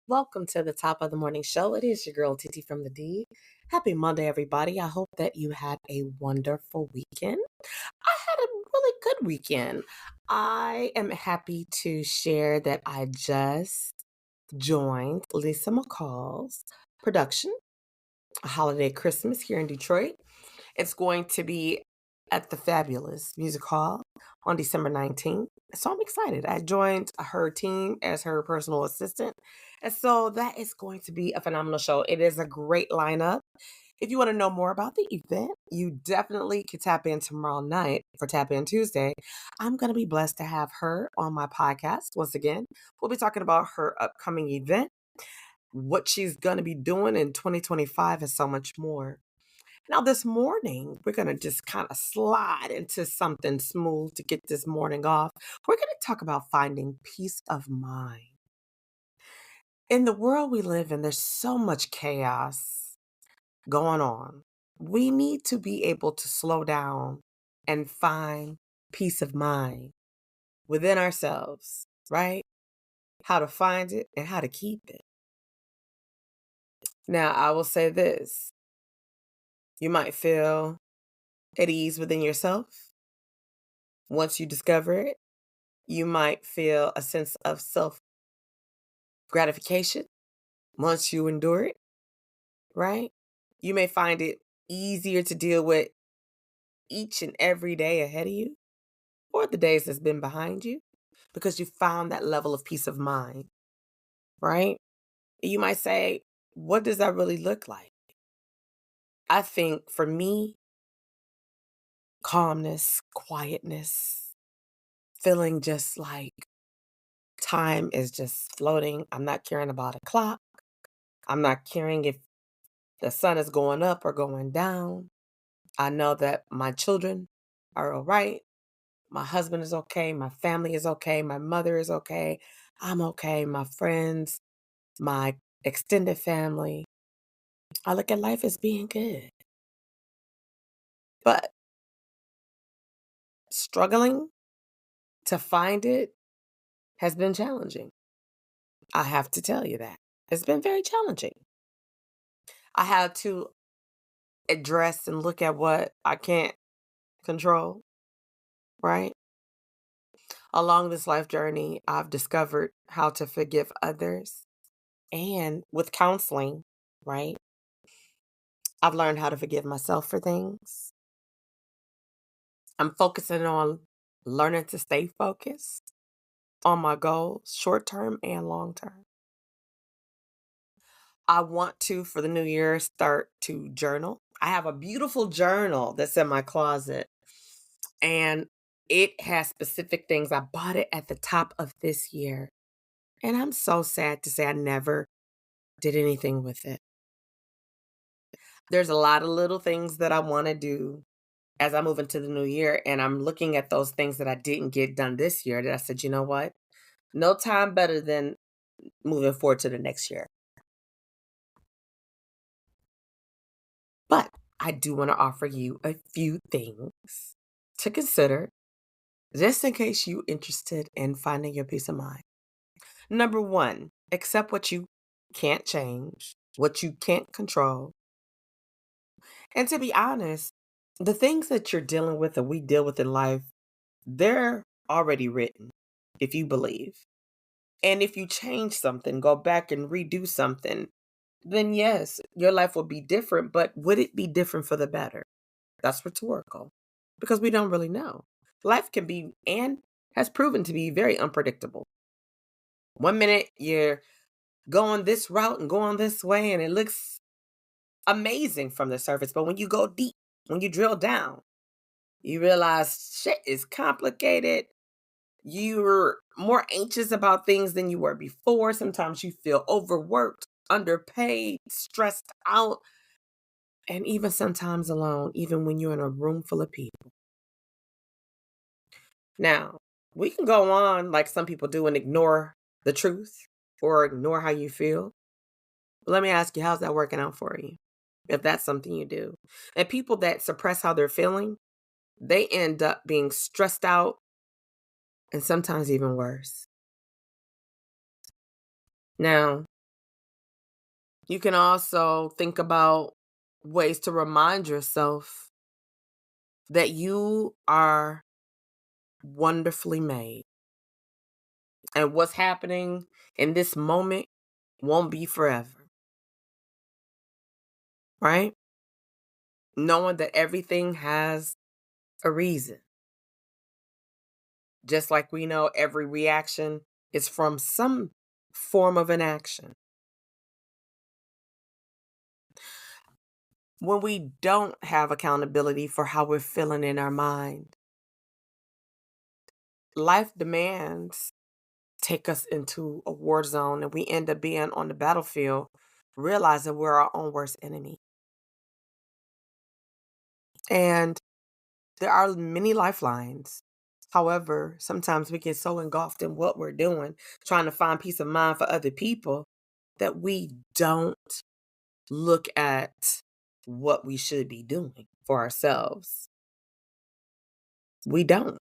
Welcome to the top of the morning show. It is your girl, TT from the D. Happy Monday, everybody. I hope that you had a wonderful weekend. I had a really good weekend. I am happy to share that I just joined Lisa McCall's production, a holiday Christmas here in Detroit. It's going to be at the Fabulous Music Hall on December 19th. So I'm excited. I joined her team as her personal assistant. And so that is going to be a phenomenal show. It is a great lineup. If you want to know more about the event, you definitely can tap in tomorrow night for Tap In Tuesday. I'm going to be blessed to have her on my podcast. Once again, we'll be talking about her upcoming event, what she's going to be doing in 2025, and so much more. Now, this morning, we're going to just kind of slide into something smooth to get this morning off. We're going to talk about finding peace of mind. In the world we live in, there's so much chaos going on. We need to be able to slow down and find peace of mind within ourselves, right? How to find it and how to keep it. Now, I will say this. You might feel at ease within yourself. Once you discover it, you might feel a sense of self-gratification once you endure it, right? You may find it easier to deal with each and every day ahead of you or the days that's been behind you because you found that level of peace of mind, right? You might say, what does that really look like? I think for me, calmness, quietness, feeling just like time is just floating. I'm not caring about a clock. I'm not caring if the sun is going up or going down. I know that my children are all right. My husband is okay. My family is okay. My mother is okay. I'm okay. My friends, my extended family. I look at life as being good. But struggling to find it has been challenging. I have to tell you that. It's been very challenging. I had to address and look at what I can't control, right? Along this life journey, I've discovered how to forgive others. And with counseling, right? I've learned how to forgive myself for things. I'm focusing on learning to stay focused on my goals, short term and long term. I want to, for the new year, start to journal. I have a beautiful journal that's in my closet, and it has specific things. I bought it at the top of this year, and I'm so sad to say I never did anything with it. There's a lot of little things that I want to do as I move into the new year, and I'm looking at those things that I didn't get done this year that I said, you know what? No time better than moving forward to the next year. But I do want to offer you a few things to consider just in case you're interested in finding your peace of mind. Number one, accept what you can't change, what you can't control. And to be honest, the things that you're dealing with and we deal with in life, they're already written, if you believe. And if you change something, go back and redo something, then yes, your life will be different, but would it be different for the better? That's rhetorical because we don't really know. Life can be and has proven to be very unpredictable. One minute you're going this route and going this way, and it looks amazing from the surface. But when you go deep, when you drill down, you realize shit is complicated. You're more anxious about things than you were before. Sometimes you feel overworked, underpaid, stressed out, and even sometimes alone, even when you're in a room full of people. Now, we can go on like some people do and ignore the truth or ignore how you feel. But let me ask you, how's that working out for you? If that's something you do. And people that suppress how they're feeling, they end up being stressed out and sometimes even worse. Now, you can also think about ways to remind yourself that you are wonderfully made. And what's happening in this moment won't be forever, right? Knowing that everything has a reason. Just like we know every reaction is from some form of an action. When we don't have accountability for how we're feeling in our mind, life demands take us into a war zone and we end up being on the battlefield, realizing we're our own worst enemy. And there are many lifelines. However, sometimes we get so engulfed in what we're doing, trying to find peace of mind for other people, that we don't look at what we should be doing for ourselves. We don't.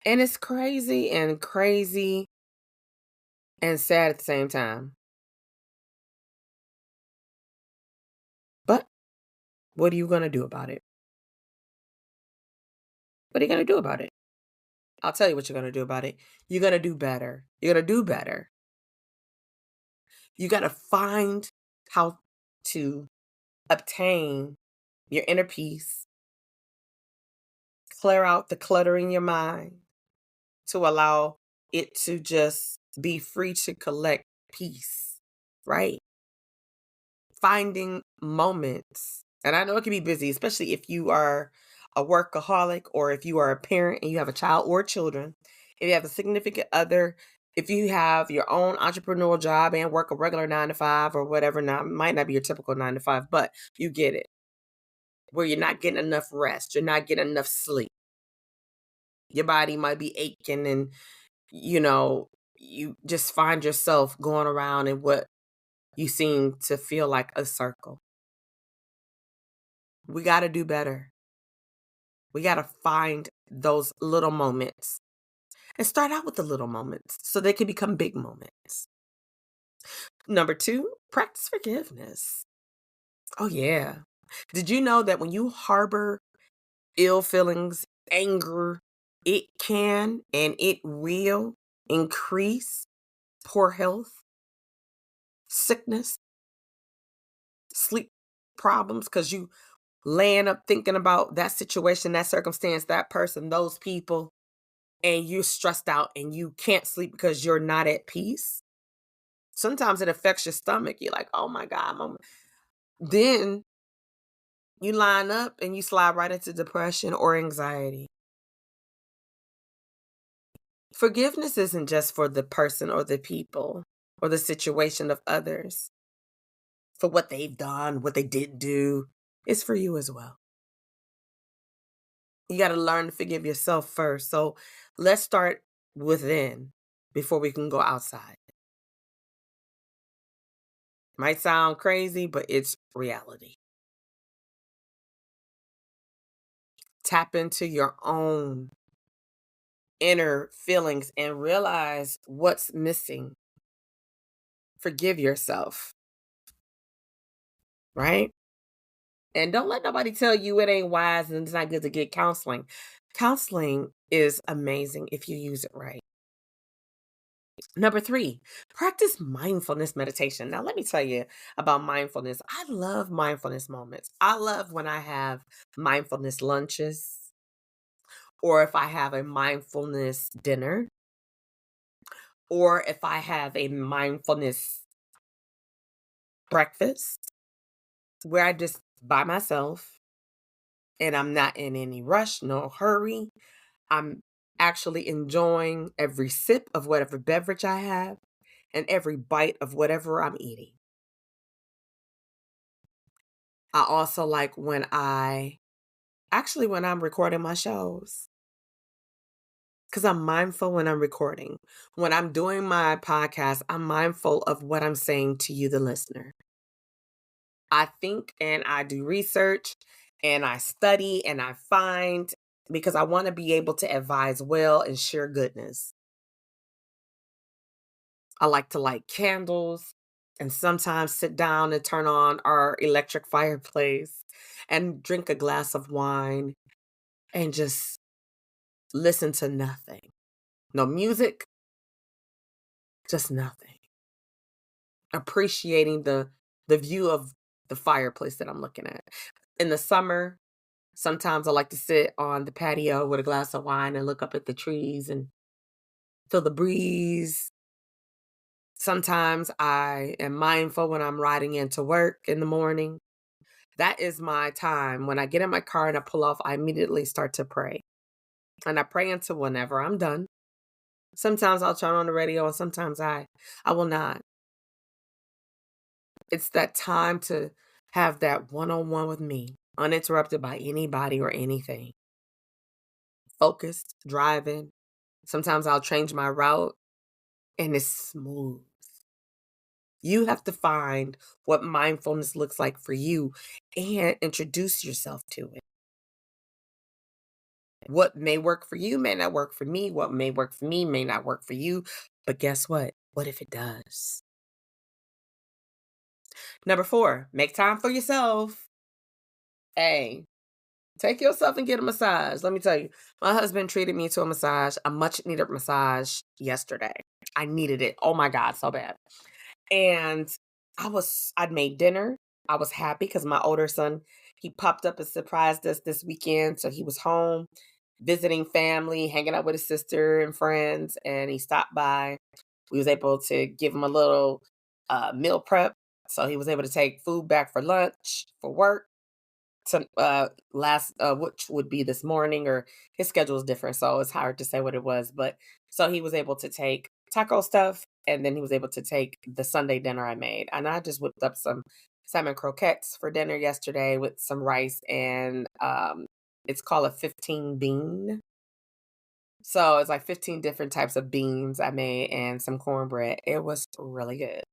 And it's crazy and sad at the same time. But what are you going to do about it? What are you going to do about it? I'll tell you what you're going to do about it. You're going to do better. You're going to do better. You got to find how to obtain your inner peace, clear out the clutter in your mind to allow it to just be free to collect peace, right? Finding moments. And I know it can be busy, especially if you are a workaholic or if you are a parent and you have a child or children, if you have a significant other, if you have your own entrepreneurial job and work a regular 9 to 5 or whatever, now might not be your typical 9 to 5, but you get it. Where you're not getting enough rest, you're not getting enough sleep. Your body might be aching and, you just find yourself going around in what you seem to feel like a circle. We got to do better. We got to find those little moments and start out with the little moments so they can become big moments. Number 2, practice forgiveness. Oh, yeah. Did you know that when you harbor ill feelings, anger, it can and it will increase poor health, sickness, sleep problems because you laying up thinking about that situation, that circumstance, that person, those people, and you're stressed out and you can't sleep because you're not at peace. Sometimes it affects your stomach. You're like, oh my God. Then you line up and you slide right into depression or anxiety. Forgiveness isn't just for the person or the people or the situation of others, for what they've done, what they didn't do. It's for you as well. You got to learn to forgive yourself first. So let's start within before we can go outside. Might sound crazy, but it's reality. Tap into your own inner feelings and realize what's missing. Forgive yourself, right? And don't let nobody tell you it ain't wise and it's not good to get counseling. Counseling is amazing if you use it right. Number 3, practice mindfulness meditation. Now, let me tell you about mindfulness. I love mindfulness moments. I love when I have mindfulness lunches or if I have a mindfulness dinner or if I have a mindfulness breakfast where I just by myself and I'm not in any rush, no hurry. I'm actually enjoying every sip of whatever beverage I have and every bite of whatever I'm eating. I also like when I'm recording my shows. because I'm mindful when I'm recording. When I'm doing my podcast, I'm mindful of what I'm saying to you, the listener. I think and I do research and I study and I find because I want to be able to advise well and share goodness. I like to light candles and sometimes sit down and turn on our electric fireplace and drink a glass of wine and just listen to nothing. No music, just nothing. Appreciating the view of the fireplace that I'm looking at. In the summer, sometimes I like to sit on the patio with a glass of wine and look up at the trees and feel the breeze. Sometimes I am mindful when I'm riding into work in the morning. That is my time. When I get in my car and I pull off, I immediately start to pray. And I pray until whenever I'm done. Sometimes I'll turn on the radio and sometimes I will not. It's that time to have that one-on-one with me, uninterrupted by anybody or anything. Focused, driving. Sometimes I'll change my route and it's smooth. You have to find what mindfulness looks like for you and introduce yourself to it. What may work for you may not work for me. What may work for me may not work for you. But guess what? What if it does? Number 4, make time for yourself. Hey, take yourself and get a massage. Let me tell you, my husband treated me to a massage, a much needed massage yesterday. I needed it. Oh my God, so bad. And I'd made dinner. I was happy because my older son, he popped up and surprised us this weekend. So he was home visiting family, hanging out with his sister and friends, and he stopped by. We was able to give him a little meal prep. So he was able to take food back for lunch, for work to which would be this morning, or his schedule is different, so it's hard to say what it was. But so he was able to take taco stuff, and then he was able to take the Sunday dinner I made, and I just whipped up some salmon croquettes for dinner yesterday with some rice and it's called a 15 bean. So it's like 15 different types of beans I made and some cornbread. It was really good.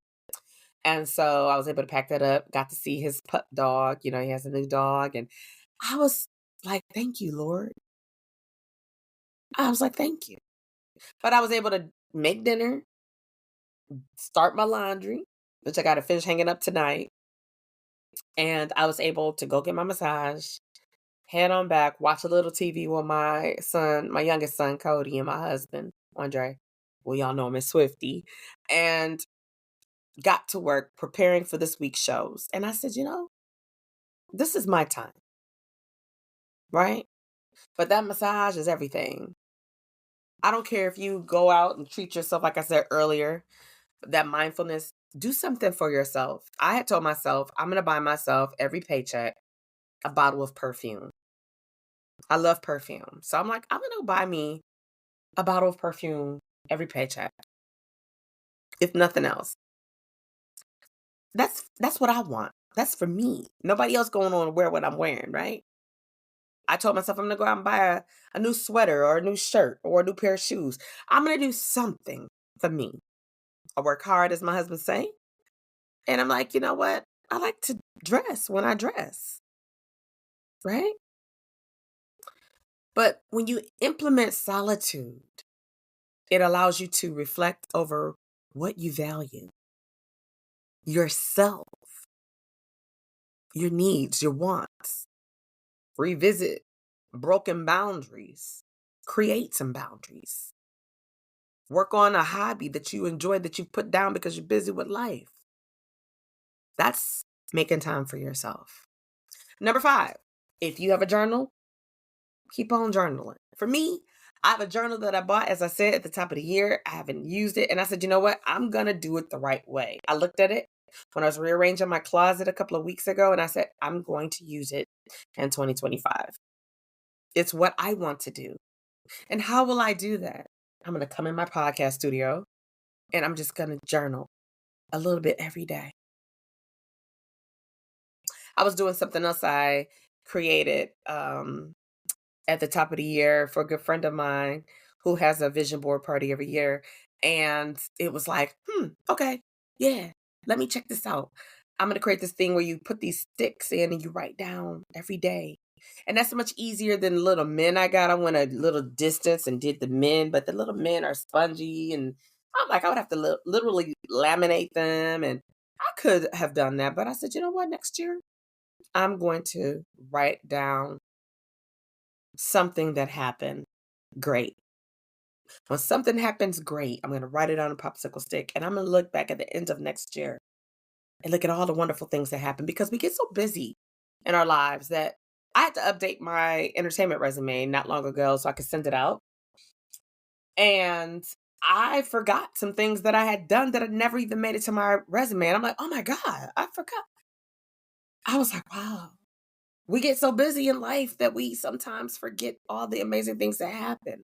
And so I was able to pack that up, got to see his pup dog. He has a new dog. And I was like, thank you, Lord. I was like, thank you. But I was able to make dinner, start my laundry, which I got to finish hanging up tonight. And I was able to go get my massage, head on back, watch a little TV with my son, my youngest son, Cody, and my husband, Andre. Well, y'all know him as Swifty. And got to work preparing for this week's shows. And I said, this is my time, right? But that massage is everything. I don't care if you go out and treat yourself, like I said earlier, that mindfulness, do something for yourself. I had told myself, I'm going to buy myself every paycheck a bottle of perfume. I love perfume. So I'm like, I'm going to buy me a bottle of perfume every paycheck, if nothing else. That's what I want. That's for me. Nobody else going on to wear what I'm wearing, right? I told myself I'm going to go out and buy a new sweater or a new shirt or a new pair of shoes. I'm going to do something for me. I work hard, as my husband say. And I'm like, you know what? I like to dress when I dress, right? But when you implement solitude, it allows you to reflect over what you value, yourself, your needs, your wants, revisit broken boundaries, create some boundaries, work on a hobby that you enjoy that you put down because you're busy with life. That's making time for yourself. Number 5, if you have a journal, keep on journaling. For me, I have a journal that I bought, as I said, at the top of the year. I haven't used it. And I said, you know what? I'm going to do it the right way. I looked at it when I was rearranging my closet a couple of weeks ago, and I said, I'm going to use it in 2025. It's what I want to do. And how will I do that? I'm going to come in my podcast studio, and I'm just going to journal a little bit every day. I was doing something else I created at the top of the year for a good friend of mine who has a vision board party every year. And it was like, okay, yeah, let me check this out. I'm going to create this thing where you put these sticks in and you write down every day. And that's much easier than the little men I got. I went a little distance and did the men, but the little men are spongy. And I'm like, I would have to literally laminate them. And I could have done that. But I said, you know what? Next year, I'm going to write down something that happened great. When something happens great, I'm going to write it on a popsicle stick. And I'm going to look back at the end of next year and look at all the wonderful things that happen because we get so busy in our lives that I had to update my entertainment resume not long ago so I could send it out. And I forgot some things that I had done that had never even made it to my resume. And I'm like, oh my God, I forgot. I was like, wow. We get so busy in life that we sometimes forget all the amazing things that happen.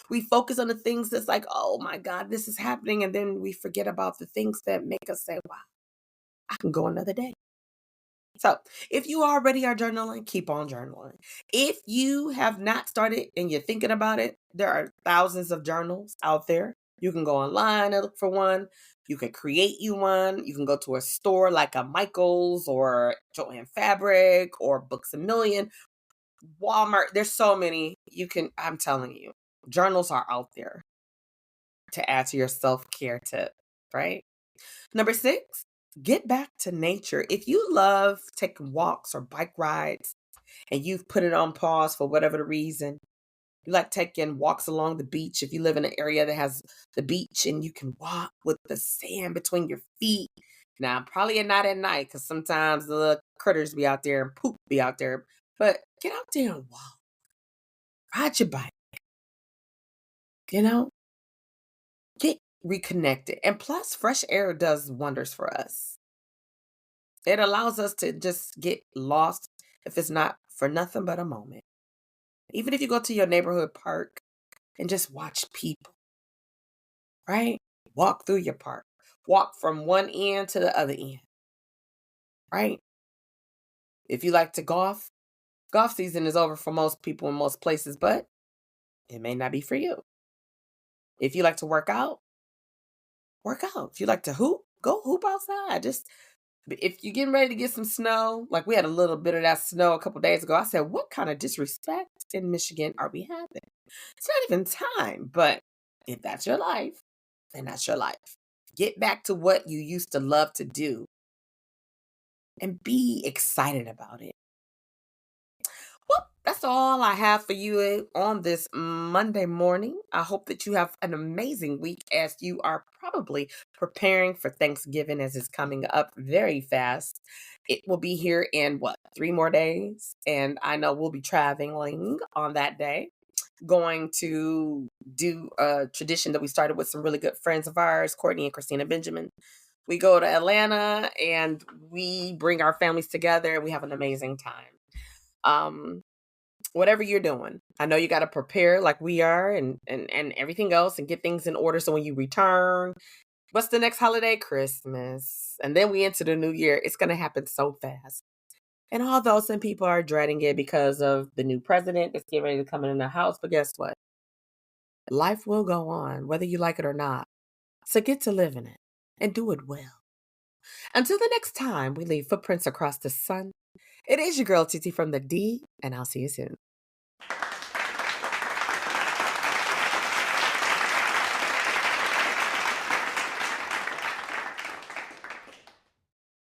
We focus on the things that's like, oh my God, this is happening. And then we forget about the things that make us say, wow, I can go another day. So if you already are journaling, keep on journaling. If you have not started and you're thinking about it, there are thousands of journals out there. You can go online and look for one. You can create you one. You can go to a store like a Michael's or Joann Fabric or Books A Million, Walmart. There's so many. I'm telling you, journals are out there to add to your self-care tip, right? Number 6, get back to nature. If you love taking walks or bike rides and you've put it on pause for whatever the reason, you like taking walks along the beach. If you live in an area that has the beach and you can walk with the sand between your feet. Now, probably not at night because sometimes the little critters be out there and poop be out there. But get out there and walk. Ride your bike. Get reconnected. And plus, fresh air does wonders for us. It allows us to just get lost if it's not for nothing but a moment. Even if you go to your neighborhood park and just watch people, right? Walk through your park. Walk from one end to the other end, right? If you like to golf season is over for most people in most places, but it may not be for you. If you like to work out, work out. If you like to hoop, go hoop outside. Just if you're getting ready to get some snow, like we had a little bit of that snow a couple days ago, I said, what kind of disrespect in Michigan are we having? It's not even time, but if that's your life, then that's your life. Get back to what you used to love to do and be excited about it. Well, that's all I have for you on this Monday morning. I hope that you have an amazing week as you are probably preparing for Thanksgiving as it's coming up very fast. It will be here in 3 more days? And I know we'll be traveling on that day, going to do a tradition that we started with some really good friends of ours, Courtney and Christina Benjamin. We go to Atlanta and we bring our families together and we have an amazing time. Whatever you're doing, I know you got to prepare like we are and everything else and get things in order. So when you return, what's the next holiday? Christmas. And then we enter the new year. It's going to happen so fast. And although some people are dreading it because of the new president that's getting ready to come in the house, but guess what? Life will go on, whether you like it or not. So get to living it and do it well. Until the next time we leave footprints across the sun, it is your girl, TT from the D, and I'll see you soon.